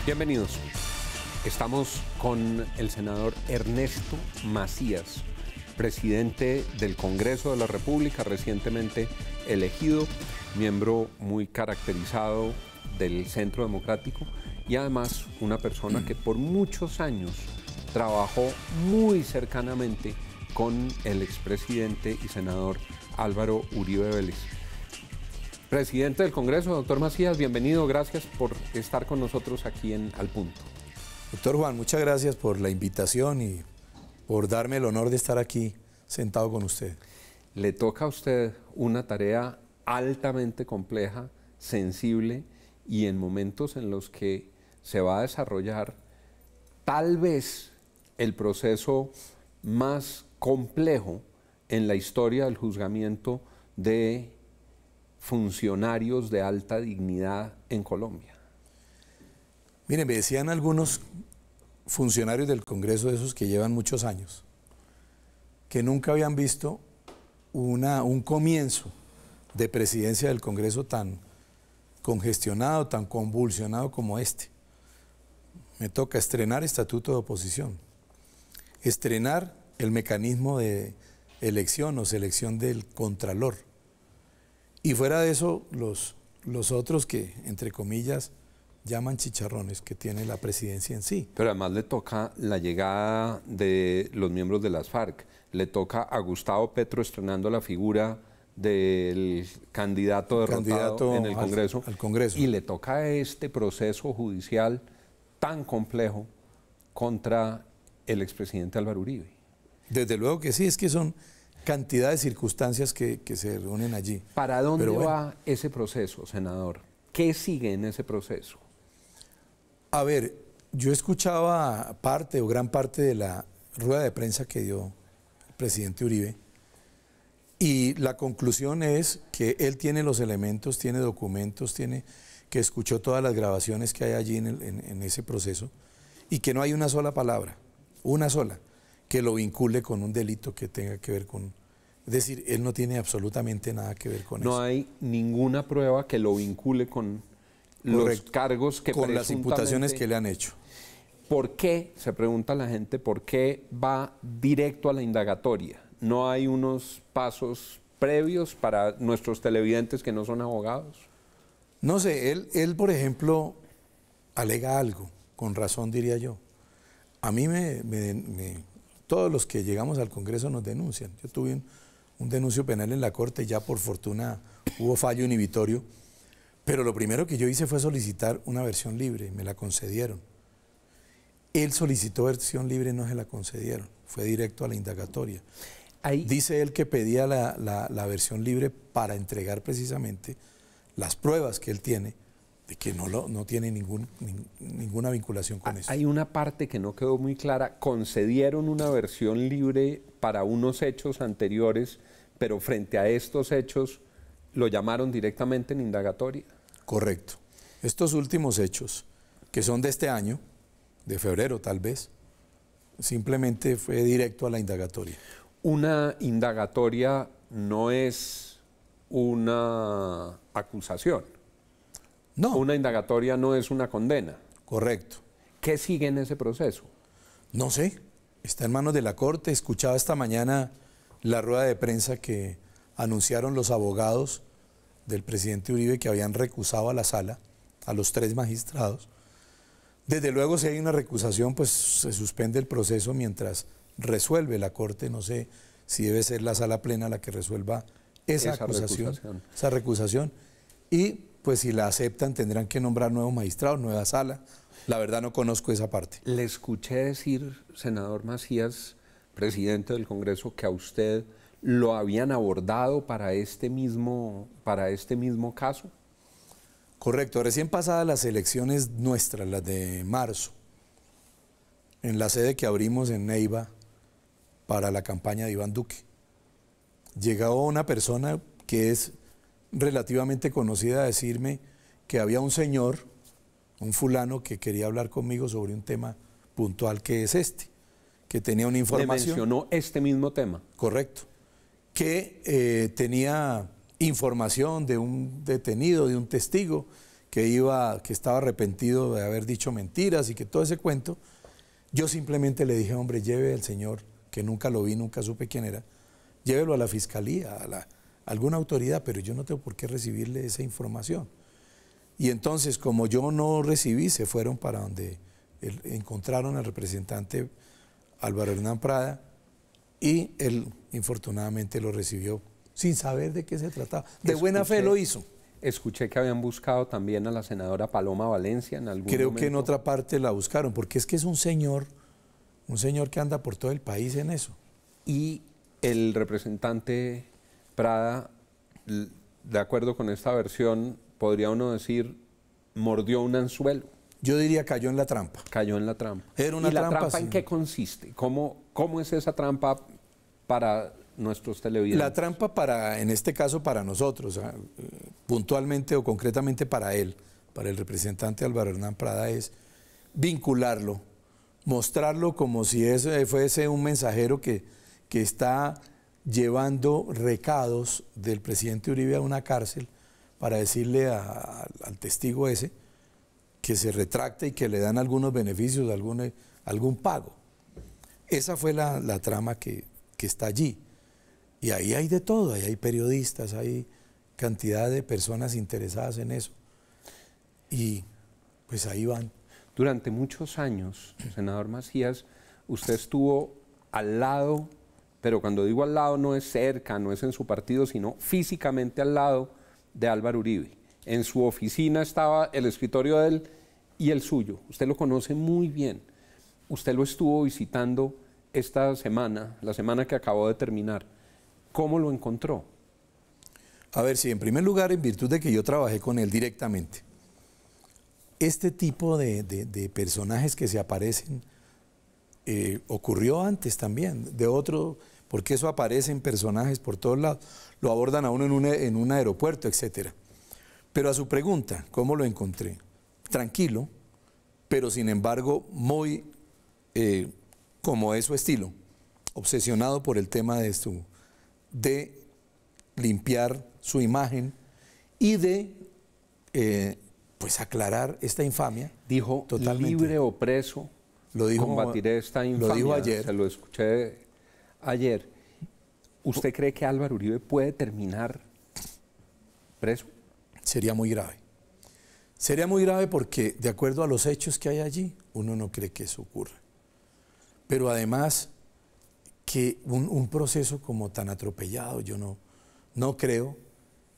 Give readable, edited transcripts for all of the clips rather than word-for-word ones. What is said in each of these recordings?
Bienvenidos. Estamos con el senador Ernesto Macías, presidente del Congreso de la República, recientemente elegido, miembro muy caracterizado del Centro Democrático y además una persona que por muchos años trabajó muy cercanamente con el expresidente y senador Álvaro Uribe Vélez. Presidente del Congreso, doctor Macías, bienvenido, gracias por estar con nosotros aquí en Al Punto. Doctor Juan, muchas gracias por la invitación y por darme el honor de estar aquí sentado con usted. Le toca a usted una tarea altamente compleja, sensible y en momentos en los que se va a desarrollar tal vez el proceso más complejo en la historia del juzgamiento de funcionarios de alta dignidad en Colombia. Miren, me decían algunos funcionarios del Congreso, de esos que llevan muchos años, que nunca habían visto un comienzo de presidencia del Congreso tan congestionado, tan convulsionado como este. Me toca estrenar estatuto de oposición, estrenar el mecanismo de elección o selección del contralor. Y fuera de eso, los otros que, entre comillas, llaman chicharrones que tiene la presidencia en sí. Pero además le toca la llegada de los miembros de las FARC, le toca a Gustavo Petro estrenando la figura del candidato derrotado en el Congreso, al Congreso, y le toca este proceso judicial tan complejo contra el expresidente Álvaro Uribe. Desde luego que sí, es que son cantidad de circunstancias que se reúnen allí. ¿Para dónde va ese proceso, senador? ¿Qué sigue en ese proceso? A ver, yo escuchaba parte o gran parte de la rueda de prensa que dio el presidente Uribe y la conclusión es que él tiene los elementos, tiene documentos, que escuchó todas las grabaciones que hay allí en ese proceso y que no hay una sola palabra, una sola, que lo vincule con un delito que tenga que ver con... Es decir, él no tiene absolutamente nada que ver con eso. No hay ninguna prueba que lo vincule con los cargos que con las imputaciones que le han hecho. ¿Por qué, se pregunta la gente, por qué va directo a la indagatoria? ¿No hay unos pasos previos para nuestros televidentes que no son abogados? No sé, él por ejemplo, alega algo, con razón diría yo. A mí todos los que llegamos al Congreso nos denuncian. Yo tuve un denuncio penal en la Corte, ya por fortuna hubo fallo inhibitorio, pero lo primero que yo hice fue solicitar una versión libre, me la concedieron. Él solicitó versión libre, no se la concedieron, fue directo a la indagatoria. Dice él que pedía la versión libre para entregar precisamente las pruebas que él tiene de que no tiene ninguna vinculación con eso. Hay una parte que no quedó muy clara. Concedieron una versión libre para unos hechos anteriores, pero frente a estos hechos lo llamaron directamente en indagatoria. Correcto. Estos últimos hechos, que son de este año, de febrero tal vez, simplemente fue directo a la indagatoria. Una indagatoria no es una acusación. No. Una indagatoria no es una condena. Correcto. ¿Qué sigue en ese proceso? No sé, está en manos de la Corte. Escuchaba esta mañana la rueda de prensa que anunciaron los abogados del presidente Uribe que habían recusado a la sala, a los 3 magistrados. Desde luego, si hay una recusación, pues se suspende el proceso mientras resuelve la Corte. No sé si debe ser la sala plena la que resuelva esa recusación. Y pues si la aceptan tendrán que nombrar nuevos magistrados, nueva sala. La verdad no conozco esa parte. Le escuché decir, senador Macías, presidente del Congreso, que a usted lo habían abordado para este mismo caso. Correcto, recién pasadas las elecciones nuestras, las de marzo, en la sede que abrimos en Neiva para la campaña de Iván Duque, llegó una persona que es relativamente conocida a decirme que había un señor, un fulano, que quería hablar conmigo sobre un tema puntual que es que tenía una información. ¿Le mencionó este mismo tema? Correcto. Que tenía información de un detenido, de un testigo, que estaba arrepentido de haber dicho mentiras y que todo ese cuento. Yo simplemente le dije, hombre, lleve al señor, que nunca lo vi, nunca supe quién era, llévelo a la fiscalía, a alguna autoridad, pero yo no tengo por qué recibirle esa información. Y entonces, como yo no recibí, se fueron para donde encontraron al representante Álvaro Hernán Prada, y él infortunadamente lo recibió sin saber de qué se trataba. De buena fe lo hizo. Escuché que habían buscado también a la senadora Paloma Valencia en algún momento. Creo que en otra parte la buscaron, porque es que es un señor que anda por todo el país en eso. Y el representante Prada, de acuerdo con esta versión, podría uno decir, mordió un anzuelo. Yo diría cayó en la trampa. Cayó en la trampa. Era una ¿Y la trampa, trampa sí. en qué consiste? ¿Cómo es esa trampa para nuestros televidentes? La trampa en este caso para nosotros, puntualmente o concretamente para él, para el representante Álvaro Hernán Prada, es vincularlo, mostrarlo como si fuese un mensajero que está llevando recados del presidente Uribe a una cárcel para decirle al testigo ese que se retracte y que le dan algunos beneficios, algún pago. Esa fue la trama que está allí. Y ahí hay de todo, ahí hay periodistas, hay cantidad de personas interesadas en eso. Y pues ahí van. Durante muchos años, senador Macías, usted estuvo al lado, pero cuando digo al lado no es cerca, no es en su partido, sino físicamente al lado de Álvaro Uribe. En su oficina estaba el escritorio de él y el suyo. Usted lo conoce muy bien. Usted lo estuvo visitando esta semana, la semana que acabó de terminar. ¿Cómo lo encontró? A ver, sí, en primer lugar, en virtud de que yo trabajé con él directamente, este tipo de personajes que se aparecen ocurrió antes también, porque eso aparece en personajes por todos lados, lo abordan a uno en un aeropuerto, etc. Pero a su pregunta, ¿cómo lo encontré? Tranquilo, pero sin embargo muy, como es su estilo, obsesionado por el tema de limpiar su imagen y de pues aclarar esta infamia. Dijo, totalmente. Libre o preso, combatiré esta infamia. Lo dijo ayer. Se lo escuché ayer. ¿Usted cree que Álvaro Uribe puede terminar preso? Sería muy grave. Sería muy grave porque, de acuerdo a los hechos que hay allí, uno no cree que eso ocurra. Pero además, que un proceso como tan atropellado, yo no creo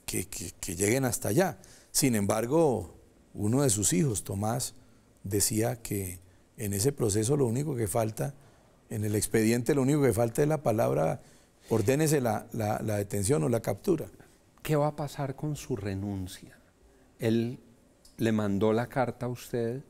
que lleguen hasta allá. Sin embargo, uno de sus hijos, Tomás, decía que en ese proceso lo único que falta, en el expediente lo único que falta es la palabra, ordénese la detención o la captura. ¿Qué va a pasar con su renuncia? Él le mandó la carta a usted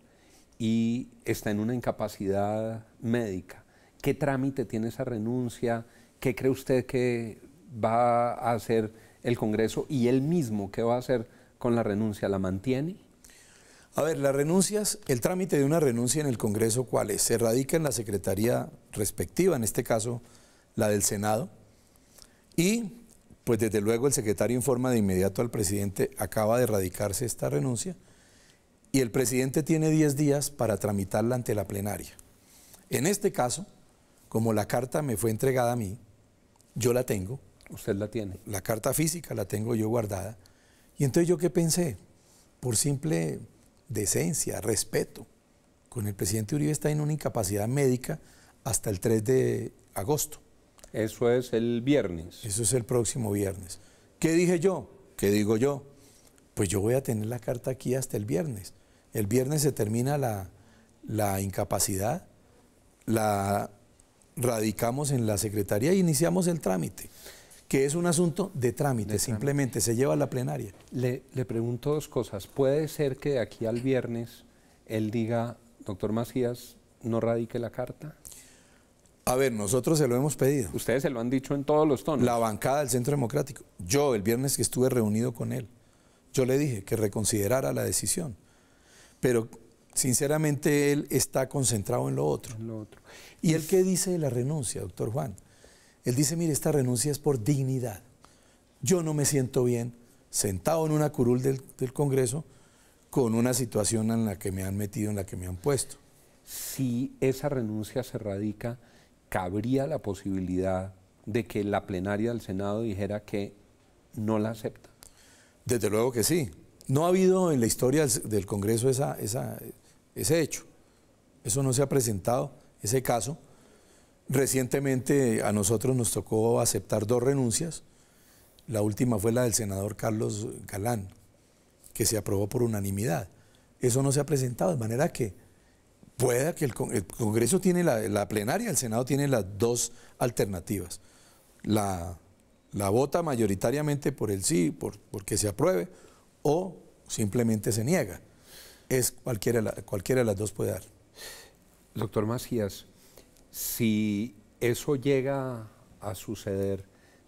y está en una incapacidad médica. ¿Qué trámite tiene esa renuncia? ¿Qué cree usted que va a hacer el Congreso y él mismo qué va a hacer con la renuncia? ¿La mantiene? A ver, las renuncias, el trámite de una renuncia en el Congreso, ¿cuál es? Se radica en la secretaría respectiva, en este caso la del Senado, y pues desde luego el secretario informa de inmediato al presidente, acaba de radicarse esta renuncia, y el presidente tiene 10 días para tramitarla ante la plenaria. En este caso, como la carta me fue entregada a mí, yo la tengo. ¿Usted la tiene? La carta física la tengo yo guardada. Y entonces yo qué pensé, por simple decencia, respeto, con el presidente Uribe está en una incapacidad médica hasta el 3 de agosto. Eso es el viernes. Eso es el próximo viernes. ¿Qué dije yo? ¿Qué digo yo? Pues yo voy a tener la carta aquí hasta el viernes. El viernes se termina la incapacidad, la radicamos en la Secretaría e iniciamos el trámite, que es un asunto de trámite, simplemente se lleva a la plenaria. Le pregunto dos cosas. ¿Puede ser que de aquí al viernes él diga, doctor Macías, no radique la carta? A ver, nosotros se lo hemos pedido. Ustedes se lo han dicho en todos los tonos. La bancada del Centro Democrático. Yo, el viernes que estuve reunido con él, yo le dije que reconsiderara la decisión. Pero, sinceramente, él está concentrado en lo otro. ¿Y él qué dice de la renuncia, doctor Juan? Él dice, mire, esta renuncia es por dignidad. Yo no me siento bien sentado en una curul del Congreso con una situación en la que me han metido, en la que me han puesto. Si esa renuncia se radica, ¿cabría la posibilidad de que la plenaria del Senado dijera que no la acepta? Desde luego que sí. No ha habido en la historia del Congreso ese hecho. Eso no se ha presentado, ese caso. Recientemente a nosotros nos tocó aceptar 2 renuncias. La última fue la del senador Carlos Galán, que se aprobó por unanimidad. Eso no se ha presentado, de manera que pueda que el Congreso tiene la plenaria, el Senado tiene las 2 alternativas. La vota mayoritariamente por el sí, porque se apruebe, o simplemente se niega. Es cualquiera de las 2 puede dar. Doctor Macías, si eso llega a suceder,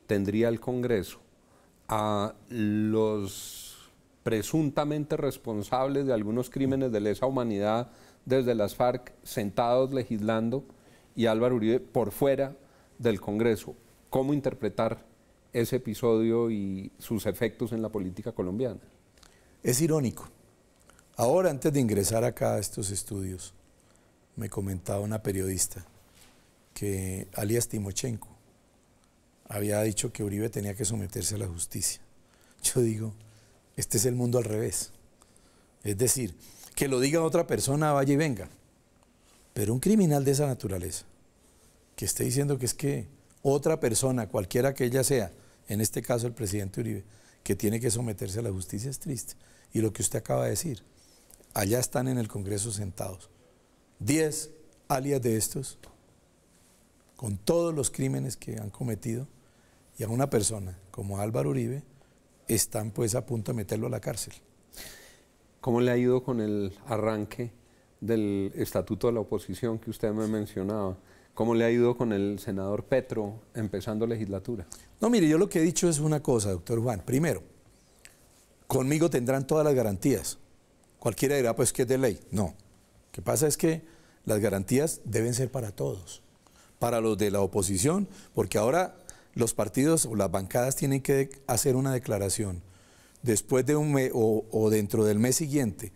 ¿tendría el Congreso a los presuntamente responsables de algunos crímenes de lesa humanidad desde las FARC sentados legislando y Álvaro Uribe por fuera del Congreso? ¿Cómo interpretar ese episodio y sus efectos en la política colombiana? Es irónico. Ahora, antes de ingresar acá a estos estudios, me comentaba una periodista que alias Timochenko había dicho que Uribe tenía que someterse a la justicia. Yo digo, este es el mundo al revés. Es decir, que lo diga otra persona, vaya y venga. Pero un criminal de esa naturaleza, que esté diciendo que es que otra persona, cualquiera que ella sea, en este caso el presidente Uribe, que tiene que someterse a la justicia, es triste. Y lo que usted acaba de decir, allá están en el Congreso sentados 10 alias de estos, con todos los crímenes que han cometido, y a una persona como Álvaro Uribe están pues a punto de meterlo a la cárcel. ¿Cómo le ha ido con el arranque del estatuto de la oposición que usted me mencionaba? ¿Cómo le ha ido con el senador Petro empezando legislatura? No, mire, yo lo que he dicho es una cosa, doctor Juan. Primero, conmigo tendrán todas las garantías. Cualquiera dirá, pues, que es de ley. No. Lo que pasa es que las garantías deben ser para todos. Para los de la oposición, porque ahora los partidos o las bancadas tienen que hacer una declaración después de un mes o dentro del mes siguiente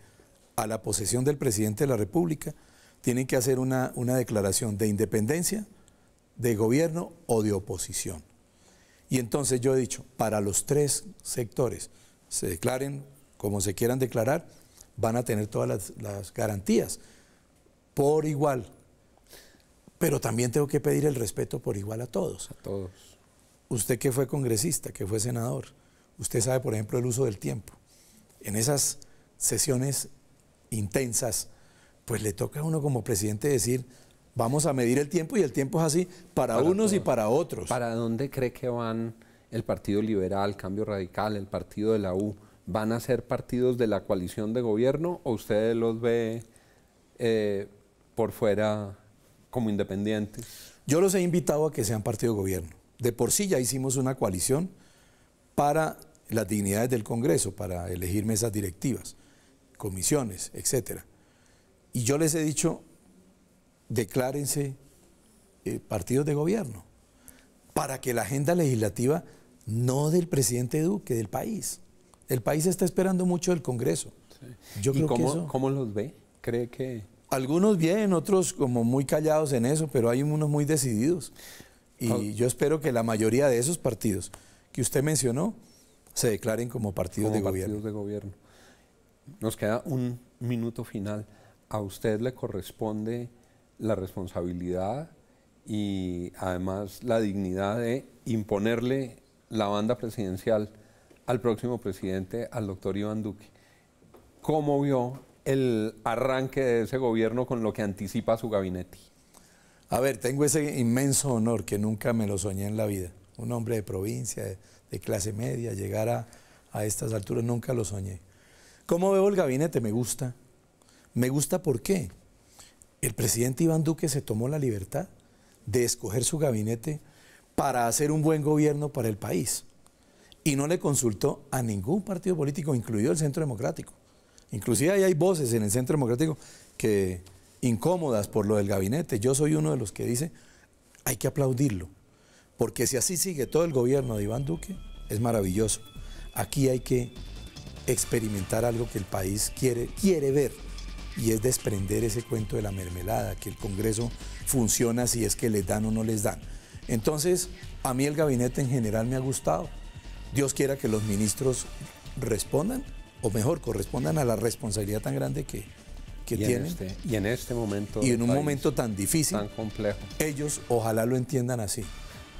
a la posesión del presidente de la República, tienen que hacer una declaración de independencia, de gobierno o de oposición. Y entonces yo he dicho, para los 3 sectores, se declaren como se quieran declarar, van a tener todas las garantías por igual. Pero también tengo que pedir el respeto por igual a todos. A todos. Usted que fue congresista, que fue senador, usted sabe, por ejemplo, el uso del tiempo. En esas sesiones intensas, pues le toca a uno como presidente decir, vamos a medir el tiempo, y el tiempo es así para unos y para otros. ¿Para dónde cree que van el Partido Liberal, Cambio Radical, el Partido de la U? ¿Van a ser partidos de la coalición de gobierno o usted los ve por fuera como independientes? Yo los he invitado a que sean partido de gobierno. De por sí ya hicimos una coalición para las dignidades del Congreso, para elegir mesas directivas, comisiones, etcétera. Y yo les he dicho, declárense partidos de gobierno, para que la agenda legislativa, no del presidente Duque, del país. El país está esperando mucho del Congreso. Sí. Yo creo cómo, que eso, cómo los ve? ¿Cree que...? Algunos bien, otros como muy callados en eso, pero hay unos muy decididos. Y yo espero que la mayoría de esos partidos que usted mencionó se declaren como partidos de gobierno. Nos queda un minuto final. A usted le corresponde la responsabilidad y además la dignidad de imponerle la banda presidencial al próximo presidente, al doctor Iván Duque. ¿Cómo vio el arranque de ese gobierno con lo que anticipa su gabinete? A ver, tengo ese inmenso honor que nunca me lo soñé en la vida. Un hombre de provincia, de clase media, llegar a estas alturas, nunca lo soñé. ¿Cómo veo el gabinete? Me gusta. Me gusta, ¿por qué? El presidente Iván Duque se tomó la libertad de escoger su gabinete para hacer un buen gobierno para el país. Y no le consultó a ningún partido político, incluido el Centro Democrático. Inclusive ahí hay voces en el Centro Democrático que incómodas por lo del gabinete. Yo soy uno de los que dice, hay que aplaudirlo, porque si así sigue todo el gobierno de Iván Duque, es maravilloso. Aquí hay que experimentar algo que el país quiere ver, y es desprender ese cuento de la mermelada, que el Congreso funciona si es que les dan o no les dan. Entonces, a mí el gabinete en general me ha gustado. Dios quiera que los ministros respondan, o mejor, correspondan a la responsabilidad tan grande que tienen. Y en este momento. Y en un momento tan difícil. Tan complejo. Ellos ojalá lo entiendan así.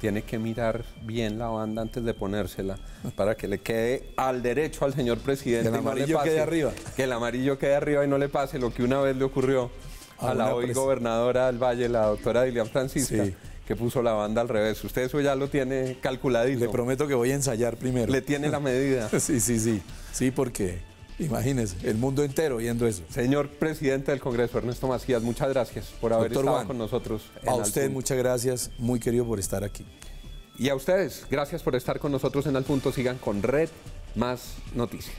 Tiene que mirar bien la banda antes de ponérsela para que le quede al derecho al señor presidente. Que el amarillo quede arriba. Que el amarillo quede arriba y no le pase lo que una vez le ocurrió a la hoy gobernadora del Valle, la doctora Dilian Francisca, sí, que puso la banda al revés. Usted eso ya lo tiene calculadito. Le prometo que voy a ensayar primero. Le tiene la medida. Sí. Sí, porque imagínese, el mundo entero viendo eso. Señor presidente del Congreso, Ernesto Macías, muchas gracias por haber estado con nosotros. A usted muchas gracias, muy querido por estar aquí. Y a ustedes, gracias por estar con nosotros en Al Punto. Sigan con Red Más Noticias.